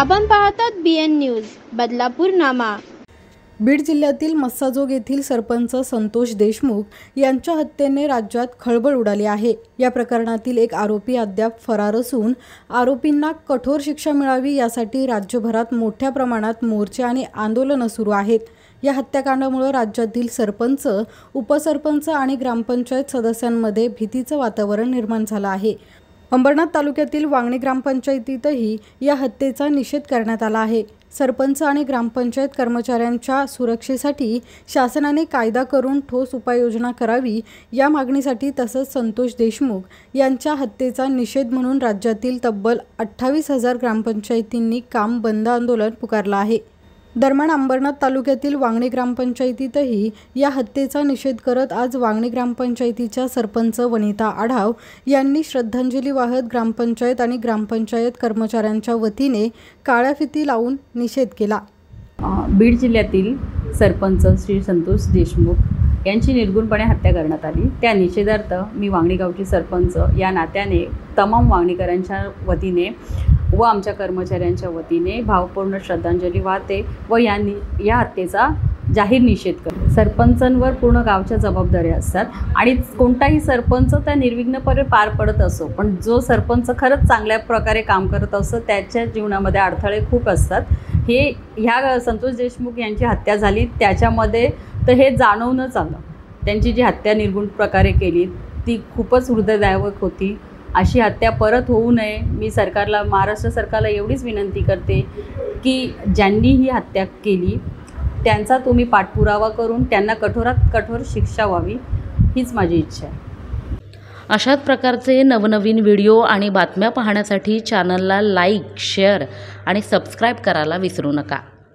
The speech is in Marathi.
आपण पाहतात BN न्यूज बदलापूर नामा। बीड जिल्ह्यातील मस्साजोग येथील सरपंच संतोष देशमुख यांच्या हत्येने राज्यात खळबळ उडाली आहे। या प्रकरणातील एक आरोपी अद्याप फरार असून आरोपींना कठोर शिक्षा मिळावी यासाठी राज्यभरात मोठ्या प्रमाणात मोर्चे आणि आंदोलने सुरू आहेत। या हत्याकांडामुळे राज्यातील सरपंच, उपसरपंच आणि ग्रामपंचायत सदस्यांमध्ये भीतीचे वातावरण निर्माण झाले आहे। अंबरनाथ तालुक्यातील वांगणी ग्रामपंचायतीतही या हत्येचा निषेध करण्यात आला आहे। सरपंच आणि ग्रामपंचायत कर्मचाऱ्यांच्या सुरक्षेसाठी शासनाने कायदा करून ठोस उपाययोजना करावी या मागणीसाठी तसंच संतोष देशमुख यांच्या हत्येचा निषेध म्हणून राज्यातील तब्बल 28,000 ग्रामपंचायतींनी काम बंद आंदोलन पुकारले आहे। दरम्यान अंबरनाथ तालुक्यातील वांगणी ग्रामपंचायतीतही या हत्येचा निषेध करत आज वांगणी ग्रामपंचायतीच्या सरपंच वनिता आढाव यांनी श्रद्धांजली वाहत ग्रामपंचायत आणि ग्रामपंचायत कर्मचाऱ्यांच्या वतीने काळ्या फिती लावून निषेध केला। बीड जिल्ह्यातील सरपंच श्री संतोष देशमुख यांची निर्गुणपणे हत्या करण्यात आली। त्या निषेधार्थ मी वांगणी गावची सरपंच या नात्याने तमाम वांगणीकरांच्या वतीने व आमच्या कर्मचाऱ्यांच्या वतीने भावपूर्ण श्रद्धांजली वाहते व या हत्येचा जाहीर निषेध करते। सरपंचांवर पूर्ण गावच्या जबाबदाऱ्या असतात आणि कोणताही सरपंच त्या निर्विघ्नपणे पार पडत असो, पण जो सरपंच खरंच चांगल्या प्रकारे काम करत असतो त्याच्या जीवनामध्ये अडथळे खूप असतात। ह्या संतोष देशमुख यांची हत्या झाली त्याच्यामध्ये तर हे जाणवूनच आलं। त्यांची जी हत्या निर्गुण प्रकारे केली ती खूपच हृदयद्रावक होती। अशी हत्या परत होऊ नये। मी सरकारला, महाराष्ट्र सरकारला एवढीच विनंती करते की ज्यांनी ही हत्या केली त्यांचा तुम्ही पाठपुरावा करून त्यांना कठोरात कठोर शिक्षा व्हावी हीच माझी इच्छा आहे। अशाच प्रकारचे नवनवीन व्हिडिओ आणि बातम्या पाहण्यासाठी चॅनलला लाईक, शेअर आणि सबस्क्राईब करायला विसरू नका।